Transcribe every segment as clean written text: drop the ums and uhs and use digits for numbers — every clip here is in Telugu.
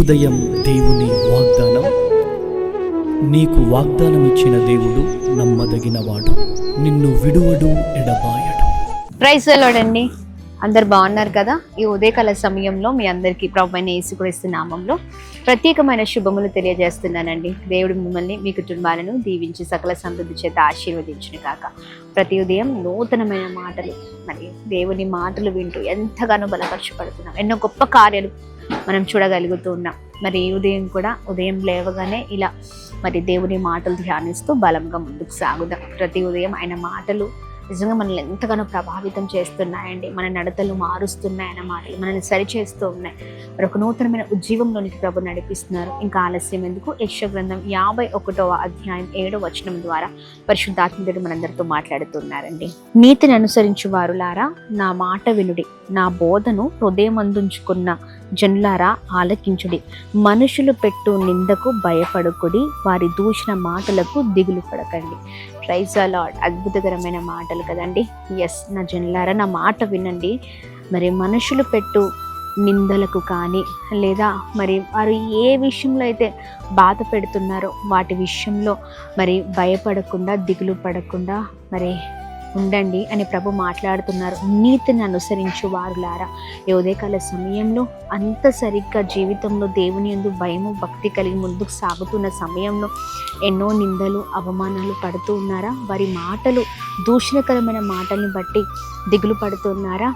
ఉదయం దేవుని వాగ్దానం. నీకు వాగ్దానం ఇచ్చిన దేవుడు నమ్మదగినవాడు, నిన్ను విడువడు, ఎడబాయడు. ప్రైజ్ ది లార్డ్ అండి. అందరు బాగున్నారు కదా? ఈ ఉదయకాల సమయంలో మీ అందరికీ ప్రభువైన యేసుక్రీస్తు నామంలో ప్రత్యేకమైన శుభములు తెలియజేస్తున్నానండి. దేవుడు మిమ్మల్ని, మీ కుటుంబాలను దీవించి సకల సమృద్ధి చేత ఆశీర్వదించును కాక. ప్రతి ఉదయం నూతనమైన మాటలు, మరి దేవుని మాటలు వింటూ ఎంతగానో బలపరచబడుతున్నాం. ఎన్నో గొప్ప కార్యాలు మనం చూడగలుగుతూ ఉన్నాం. మరి ఈ ఉదయం కూడా ఉదయం లేవగానే ఇలా మరి దేవుని మాటలు ధ్యానిస్తూ బలంగా ముందుకు సాగుదాం. ప్రతి ఉదయం ఆయన మాటలు నిజంగా మనల్ని ఎంతగానో ప్రభావితం చేస్తున్నాయండి. మన నడతలు మారుస్తున్నాయి, ఆయన మాటలు మనల్ని సరిచేస్తూ ఉన్నాయి. మరి ఒక నూతనమైన ఉజ్జీవంలోనికి ప్రభు నడిపిస్తున్నారు. ఇంకా ఆలస్యం ఎందుకు? యెషయా గ్రంథం 51వ అధ్యాయం 7వ వచనం ద్వారా పరిశుద్ధాత్ముడు మనందరితో మాట్లాడుతున్నారండి. నీతిని అనుసరించు వారులారా నా మాట వినుడి, నా బోధను హృదయమందుంచుకున్న జనులారా ఆలకించుడి. మనుషులు పెట్టు నిందకు భయపడకుడి, వారి దూషణ మాటలకు దిగులు పడకండి. Praise the lord. అద్భుతకరమైన మాటలు కదండి. ఎస్, నా జనులారా నా మాట వినండి. మరి మనుషులు పెట్టు నిందలకు కానీ, లేదా మరి వారు ఏ విషయంలో అయితే బాధ పెడుతున్నారో వాటి విషయంలో మరి భయపడకుండా, దిగులు పడకుండా మరి ఉండండి అని ప్రభు మాట్లాడుతున్నారు. నీతిని అనుసరించు వారులారా. ఈ ఉదయకాల సమయంలో అంత సరిగ్గా జీవితంలో దేవుని యందు భయము, భక్తి కలిగి ముందుకు సాగుతున్న సమయంలో ఎన్నో నిందలు, అవమానాలు పడుతూ ఉన్నారా? వారి మాటలు, దూషణకరమైన మాటల్ని బట్టి దిగులు పడుతున్నారా?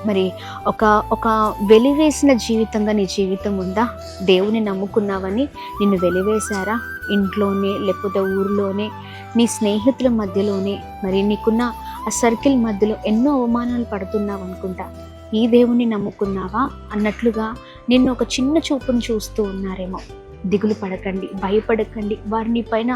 మరి ఒక వెలివేసిన జీవితంగా నీ జీవితం ఉందా? దేవుని నమ్ముకున్నావని నిన్ను వెలివేశారా? ఇంట్లోనే, లేకపోతే ఊరిలోనే, నీ స్నేహితుల మధ్యలోనే, మరి నీకున్న ఆ సర్కిల్ మధ్యలో ఎన్నో అవమానాలు పడుతున్నావు అనుకుంటా. ఈ దేవుని నమ్ముకున్నావా అన్నట్లుగా నిన్ను ఒక చిన్న చూపును చూస్తూ ఉన్నారేమో. దిగులు పడకండి, భయపడకండి. వారిని పైన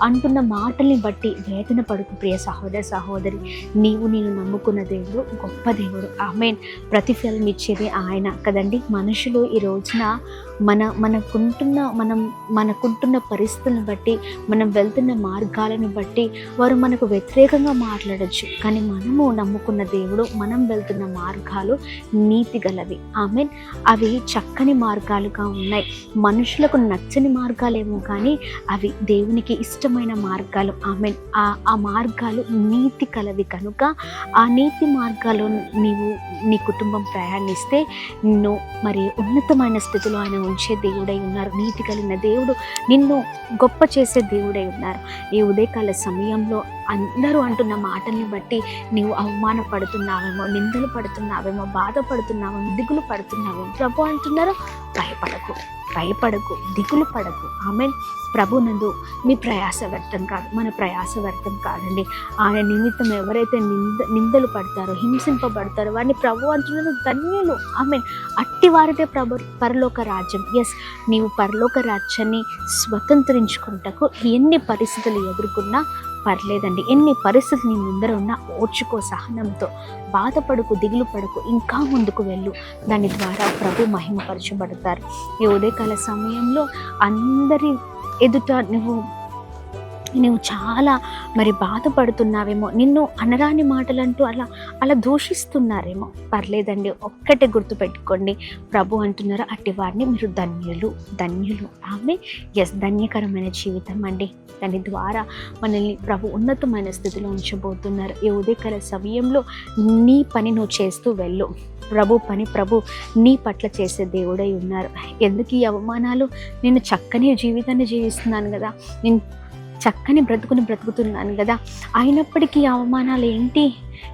అంటున్న మాటల్ని బట్టి వేదన పడుకు. ప్రియ సహోదర సహోదరి, నేను నమ్ముకున్న దేవుడు గొప్ప దేవుడు. ఆమేన్. ప్రతిఫలం ఇచ్చేది ఆయన కదండి. మనుషులు ఈ రోజున మనకుంటున్న పరిస్థితులను బట్టి, మనం వెళ్తున్న మార్గాలను బట్టి వారు మనకు వ్యతిరేకంగా మాట్లాడచ్చు. కానీ మనము నమ్ముకున్న దేవుడు, మనం వెళ్తున్న మార్గాలు నీతి గలవి. ఆమేన్. అవి చక్కని మార్గాలుగా ఉన్నాయి. మనుషులకు నచ్చని మార్గాలేమో కానీ అవి దేవునికి ఇష్టమైన మార్గాలు. ఆమేన్. ఆ మార్గాలు నీతి కలవి కనుక ఆ నీతి మార్గాల్లో నీవు, నీ కుటుంబం ప్రయాణిస్తే నిన్ను మరి ఉన్నతమైన స్థితిలో ఆయన ఉంచే దేవుడై ఉన్నారు. నీతి కలిగిన దేవుడు, నిన్ను గొప్ప చేసే దేవుడై ఉన్నారు. ఈ ఉదయకాల సమయంలో అందరూ అంటున్న మాటల్ని బట్టి నీవు అవమానపడుతున్నావేమో, నిందలు పడుతున్నావేమో, బాధపడుతున్నావేమో, దిగులు పడుతున్నావేమో. ప్రభు అంటున్నారు, భయపడకు, దిగులు పడకు. ఆమేన్. ప్రభునందు మీ ప్రయాస వ్యర్థం కాదు, మన ప్రయాస వ్యర్థం కాదండి. ఆయన నిమిత్తం ఎవరైతే నిందలు పడతారో, హింసింపబడతారో వారిని ప్రభు అంటున్నారు ధన్యులు. ఆమేన్. అట్టి వారిదే పరలోక రాజ్యం. ఎస్, నీవు పరలోక రాజ్యాన్ని స్వతంత్రించుకుంటకు ఎన్ని పరిస్థితులు ఎదుర్కొన్నా పర్లేదండి. ఎన్ని పరిస్థితులు నీ ముందర ఉన్నా ఓర్చుకో, సహనంతో. బాధపడకు, దిగులు పడకు, ఇంకా ముందుకు వెళ్ళు. దాని ద్వారా ప్రభు మహిమపరచబడతారు. ఈ ఉదయకాల సమయంలో అందరి ఎదుట నువ్వు చాలా మరి బాధపడుతున్నావేమో, నిన్ను అనరాని మాటలంటూ అలా దూషిస్తున్నారేమో. పర్లేదండి, ఒక్కటే గుర్తుపెట్టుకోండి, ప్రభు అంటున్నారు అట్టి వారిని మీరు ధన్యులు. ఆమె ఎస్, ధన్యకరమైన జీవితం అండి. దాని ద్వారా మనల్ని ప్రభు ఉన్నతమైన స్థితిలో ఉంచబోతున్నారు. ఈ ఉదయకాల సమయంలో నీ పని నువ్వు చేస్తూ వెళ్ళు. ప్రభు నీ పట్ల చేసే దేవుడై ఉన్నారు. ఎందుకు ఈ అవమానాలు? నేను చక్కని జీవితాన్ని జీవిస్తున్నాను కదా, నేను చక్కని బ్రతుకుతున్నాను కదా, అయినప్పటికీ అవమానాలు ఏంటి?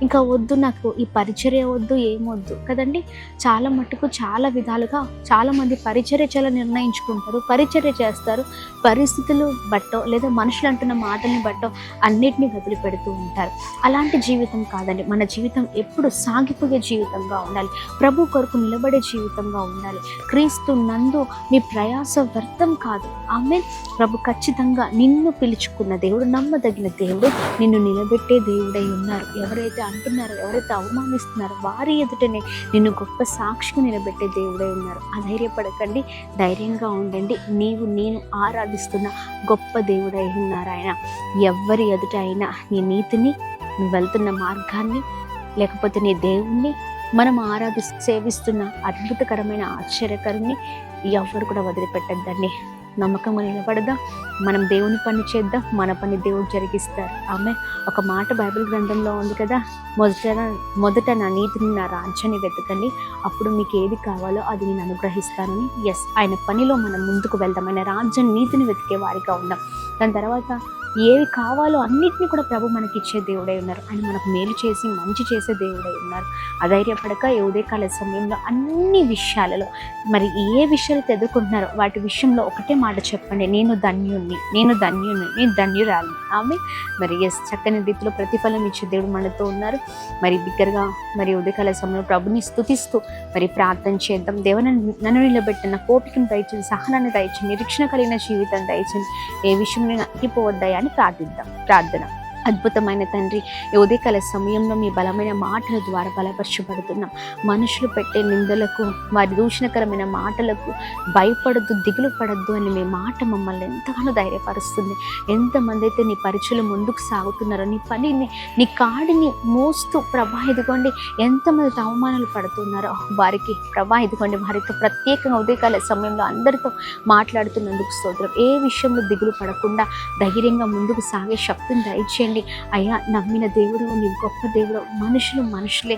ఇంకా వద్దు, నాకు ఈ పరిచర్య వద్దు, ఏమొద్దు కదండి. చాలా మటుకు చాలా విధాలుగా చాలామంది పరిచర్య చాలా నిర్ణయించుకుంటారు, పరిచర్య చేస్తారు. పరిస్థితులు బట్టో లేదా మనుషులు అంటున్న మాటల్ని బట్టో అన్నిటినీ వదిలిపెడుతూ ఉంటారు. అలాంటి జీవితం కాదండి. మన జీవితం ఎప్పుడు సాగిపోయే జీవితంగా ఉండాలి. ప్రభు కొరకు నిలబడే జీవితంగా ఉండాలి. క్రీస్తు నందు మీ ప్రయాస వ్యర్థం కాదు. ఆమేన్. ప్రభు ఖచ్చితంగా నిన్ను పిలుచుకున్న దేవుడు, నమ్మదగిన దేవుడు, నిన్ను నిలబెట్టే దేవుడై ఉన్నారు. ఎవరైతే అంటున్నారో, ఎవరైతే అవమానిస్తున్నారో వారి ఎదుటనే నిన్ను గొప్ప సాక్షిగా నిలబెట్టే దేవుడై ఉన్నారు. అధైర్యపడకండి, ధైర్యంగా ఉండండి. నేను ఆరాధిస్తున్న గొప్ప దేవుడై ఉన్నారు ఆయన. ఎవరి ఎదుట అయినా నీ నీతిని, నువ్వు వెళ్తున్న మార్గాన్ని, లేకపోతే నీ దేవుణ్ణి, మనం సేవిస్తున్న అద్భుతకరమైన ఆశ్చర్యకరుని ఎవరు కూడా వదిలిపెట్టద్దండి. నమ్మకంగా నిలబడదాం, మనం దేవుని పని చేద్దాం, మన పని దేవుడు జరిగిస్తారు. ఆమె ఒక మాట బైబిల్ గ్రంథంలో ఉంది కదా, మొదట నా నీతిని, నా రాజ్యాన్ని వెతకండి, అప్పుడు మీకు ఏది కావాలో అది నేను అనుగ్రహిస్తానని. ఎస్, ఆయన పనిలో మనం ముందుకు వెళ్దాం, ఆయన రాజ్యం నీతిని వెతికే వారిగా ఉందాం. దాని తర్వాత ఏవి కావాలో అన్నిటినీ కూడా ప్రభు మనకి ఇచ్చే దేవుడై ఉన్నారు. ఆయన మనకు మేలు చేసి మంచి చేసే దేవుడై ఉన్నారు. అధైర్యపడక ఈ ఉదయకాల సమయంలో అన్ని విషయాలలో మరి ఏ విషయాలు ఎదుర్కొంటున్నారో వాటి విషయంలో ఒకటే మాట చెప్పండి, నేను ధన్యుణ్ణి, నేను ధన్యురాలి. ఆమె మరి ఎస్, చక్కని రీతిలో ప్రతిఫలం ఇచ్చే దేవుడు మనతో ఉన్నారు. మరి బిగ్గరగా మరి ఉదయకాల సమయంలో ప్రభుని స్తుతిస్తూ మరి ప్రార్థన చేద్దాం. దేవుని నన్ను నిలబెట్టిన కోపికను దయచేసి, సహనాన్ని దయచేసి, నిరీక్షణ కలిగిన జీవితాన్ని దయచేసి, ఏ విషయం నేను అక్కిపోవద్దాయా అని ప్రార్థిద్దాం. ప్రార్థన. అద్భుతమైన తండ్రి, ఈ ఉదయకాల సమయంలో మీ బలమైన మాటల ద్వారా బలపరచబడుతున్నాం. మనుషులు పెట్టే నిందలకు, వారి దూషణకరమైన మాటలకు భయపడద్దు, దిగులు పడద్దు అని మీ మాట మమ్మల్ని ఎంతగానో ధైర్యపరుస్తుంది. ఎంతమంది అయితే నీ పరిచయం ముందుకు సాగుతున్నారో, నీ పనిని, నీ కాడిని మోస్తూ ప్రభా ఇదిగోండి ఎంతమంది అవమానాలు పడుతున్నారో వారికి ప్రభా ఇదిగోండి వారితో ప్రత్యేకంగా ఉదయకాల సమయంలో అందరితో మాట్లాడుతున్నందుకు స్తోత్రం. ఏ విషయంలో దిగులు పడకుండా ధైర్యంగా ముందుకు సాగే శక్తిని దయచేయండి. అయ్యా, నమ్మిన దేవుడు, నీ గొప్ప దేవుడు, మనుషులే,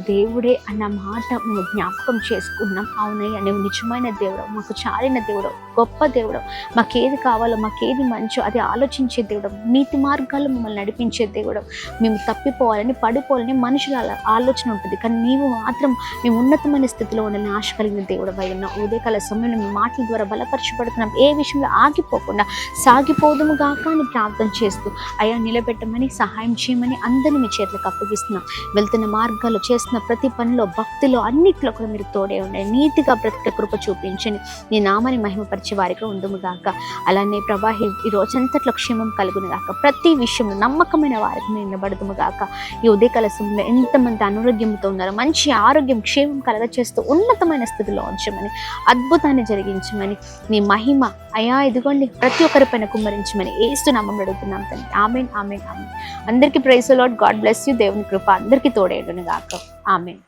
దేవుడే అన్న మాట మేము జ్ఞాపకం చేసుకున్నాం. అవునయ్యా, నువ్వు నిజమైన దేవుడు, మాకు చాలిన దేవుడు, గొప్ప దేవుడు, మాకేది కావాలో, మాకేది మంచో అది ఆలోచించే దేవుడు, నీతి మార్గాల్లో మమ్మల్ని నడిపించే దేవుడు. మేము తప్పిపోవాలని, పడిపోవాలని మనుషుల ఆలోచన ఉంటుంది, కానీ నీవు మాత్రం మేము ఉన్నతమైన స్థితిలో ఉండాలని ఆశ కలిగిన దేవుడు అయి ఉన్నాం. ఉదయకాల సమయంలో మీ మాటల ద్వారా బలపరచబడుతున్నాం. ఏ విషయంలో ఆగిపోకుండా సాగిపోదుము గాక అని ప్రార్థన చేస్తూ అయ్యా నిలబెట్టమని, సహాయం చేయమని అందరినీ మీ చేతులకు అప్పగిస్తున్నాం. వెళ్తున్న మార్గాల్లో, చేస్తున్న ప్రతి పనిలో, భక్తిలో, అన్నిట్లో కూడా మీరు తోడే ఉండండి. నీతిగా బ్రతికే కృప చూపించండి. నీ నామాన్ని మహిమపరిచే వారిగా ఉండుము గాక. అలానే ప్రభా ఈ రోజంతట్లో క్షేమం కలుగును గాక. ప్రతి విషయంలో నమ్మకమైన వారికి మేము నిలబడుతుము గాక. ఈ ఉదయకాల సమయంలో ఎంతమంది అనారోగ్యంతో ఉన్నారో మంచి ఆరోగ్యం, క్షేమం కలగచేస్తూ ఉన్నతమైన స్థితిలో ఉంచమని, అద్భుతాన్ని జరిగించమని, నీ మహిమ అయ్యా ఇదిగోండి ప్రతి ఒక్కరిపైన కుమ్మరించమని యేసు నామములో అడుగుతున్నాం తండ్రి. ఆమేన్, ఆమేన్, ఆమేన్. అందరికీ praise the Lord. God bless you. దేవుని కృప అందరికీ తోడేయును గాక. ఆమేన్.